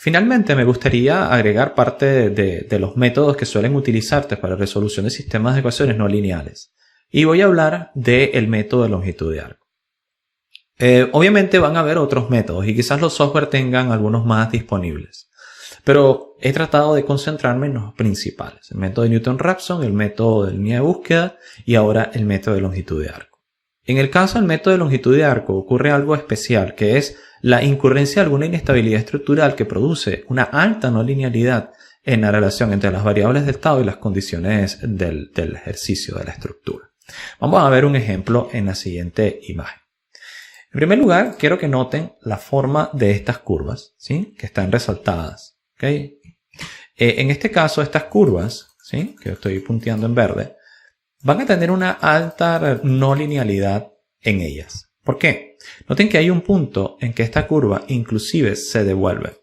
Finalmente, me gustaría agregar parte de los métodos que suelen utilizarse para resolución de sistemas de ecuaciones no lineales. Y voy a hablar del método de longitud de arco. Obviamente van a haber otros métodos y quizás los software tengan algunos más disponibles. Pero he tratado de concentrarme en los principales. El método de Newton-Raphson, el método de línea de búsqueda y ahora el método de longitud de arco. En el caso del método de longitud de arco ocurre algo especial, que es la incurrencia de alguna inestabilidad estructural que produce una alta no linealidad en la relación entre las variables de estado y las condiciones del ejercicio de la estructura. Vamos a ver un ejemplo en la siguiente imagen. En primer lugar, quiero que noten la forma de estas curvas, ¿sí? Que están resaltadas. ¿Okay? En este caso, estas curvas, ¿sí? Que estoy punteando en verde, van a tener una alta no linealidad en ellas. ¿Por qué? Noten que hay un punto en que esta curva inclusive se devuelve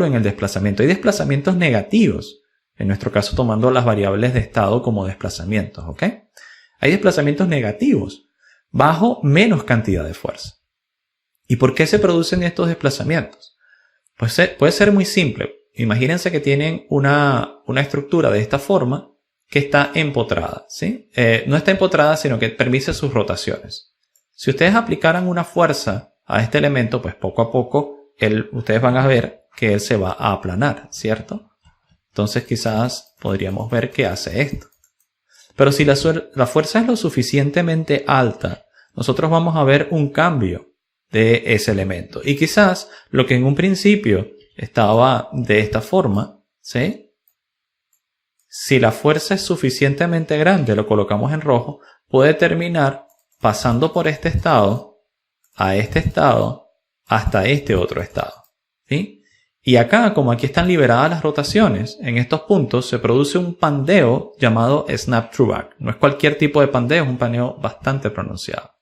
en el desplazamiento. Hay desplazamientos negativos, en nuestro caso tomando las variables de estado como desplazamientos, ¿ok? Hay desplazamientos negativos bajo menos cantidad de fuerza. ¿Y por qué se producen estos desplazamientos? Pues puede ser muy simple. Imagínense que tienen una estructura de esta forma que está empotrada, ¿sí? No está empotrada, sino que permite sus rotaciones. Si ustedes aplicaran una fuerza a este elemento, pues poco a poco ustedes van a ver que él se va a aplanar, ¿cierto? Entonces quizás podríamos ver que hace esto. Pero si la fuerza es lo suficientemente alta, nosotros vamos a ver un cambio de ese elemento. Y quizás lo que en un principio estaba de esta forma, ¿sí? Si la fuerza es suficientemente grande, lo colocamos en rojo, puede terminar pasando por este estado, a este estado, hasta este otro estado, ¿sí? Y acá, como aquí están liberadas las rotaciones, en estos puntos se produce un pandeo llamado snap through back. No es cualquier tipo de pandeo, es un pandeo bastante pronunciado.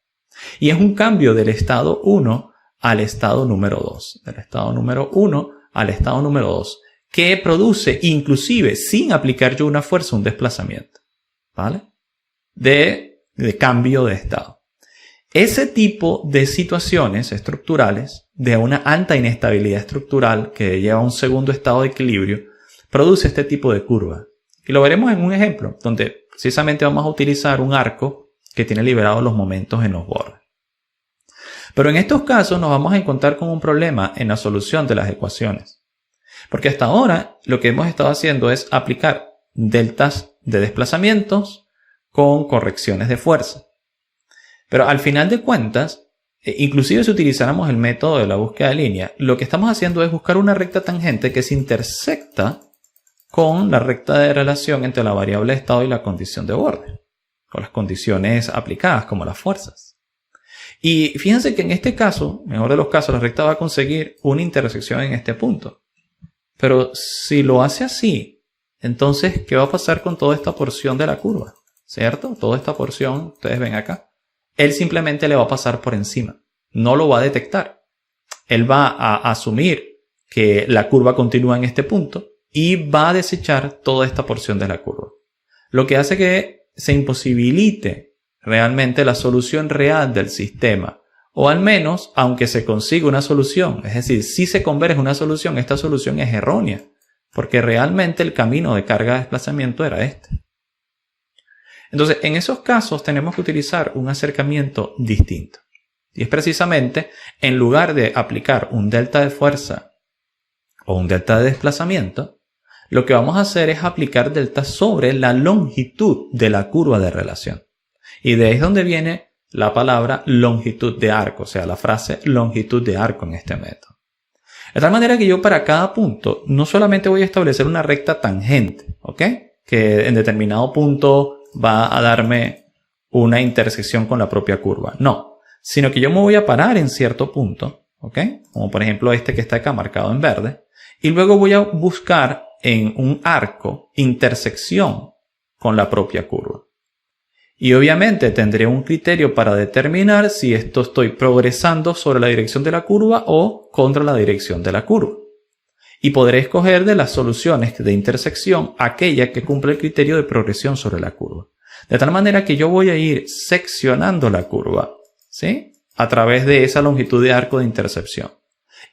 Y es un cambio del estado 1 al estado número 2. Del estado número 1 al estado número 2. Que produce, inclusive, sin aplicar yo una fuerza, un desplazamiento, ¿vale? De cambio de estado. Ese tipo de situaciones estructurales, de una alta inestabilidad estructural que lleva a un segundo estado de equilibrio, produce este tipo de curva. Y lo veremos en un ejemplo, donde precisamente vamos a utilizar un arco que tiene liberados los momentos en los bordes. Pero en estos casos nos vamos a encontrar con un problema en la solución de las ecuaciones. Porque hasta ahora lo que hemos estado haciendo es aplicar deltas de desplazamientos con correcciones de fuerza. Pero al final de cuentas, inclusive si utilizáramos el método de la búsqueda de línea, lo que estamos haciendo es buscar una recta tangente que se intersecta con la recta de relación entre la variable de estado y la condición de borde, con las condiciones aplicadas como las fuerzas. Y fíjense que en este caso, mejor de los casos, la recta va a conseguir una intersección en este punto. Pero si lo hace así, entonces, ¿qué va a pasar con toda esta porción de la curva? ¿Cierto? Toda esta porción, ustedes ven acá. Él simplemente le va a pasar por encima. No lo va a detectar. Él va a asumir que la curva continúa en este punto y va a desechar toda esta porción de la curva. Lo que hace que se imposibilite realmente la solución real del sistema. O al menos, aunque se consiga una solución, es decir, si se converge una solución, esta solución es errónea, porque realmente el camino de carga de desplazamiento era este. Entonces, en esos casos tenemos que utilizar un acercamiento distinto. Y es precisamente, en lugar de aplicar un delta de fuerza o un delta de desplazamiento, lo que vamos a hacer es aplicar delta sobre la longitud de la curva de relación. Y de ahí es donde viene la palabra longitud de arco, o sea, la frase longitud de arco en este método. De tal manera que yo para cada punto no solamente voy a establecer una recta tangente, ¿ok? Que en determinado punto va a darme una intersección con la propia curva. No, sino que yo me voy a parar en cierto punto, ¿ok? Como por ejemplo este que está acá marcado en verde. Y luego voy a buscar en un arco intersección con la propia curva. Y obviamente tendré un criterio para determinar si estoy progresando sobre la dirección de la curva o contra la dirección de la curva. Y podré escoger de las soluciones de intersección aquella que cumple el criterio de progresión sobre la curva. De tal manera que yo voy a ir seccionando la curva, ¿sí? A través de esa longitud de arco de intercepción.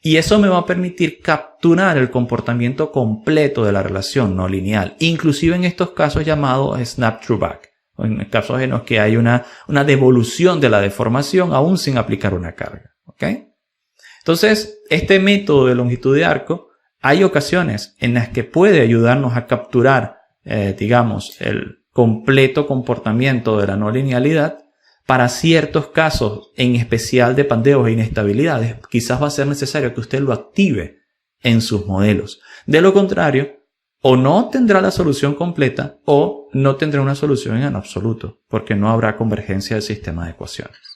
Y eso me va a permitir capturar el comportamiento completo de la relación no lineal, inclusive en estos casos llamados snap through back, o en casos en los que hay una devolución de la deformación aún sin aplicar una carga. ¿Ok? Entonces, este método de longitud de arco, hay ocasiones en las que puede ayudarnos a capturar, digamos, el completo comportamiento de la no linealidad. Para ciertos casos, en especial de pandeos e inestabilidades, quizás va a ser necesario que usted lo active en sus modelos. De lo contrario, o no tendrá la solución completa o no tendrá una solución en absoluto, porque no habrá convergencia del sistema de ecuaciones.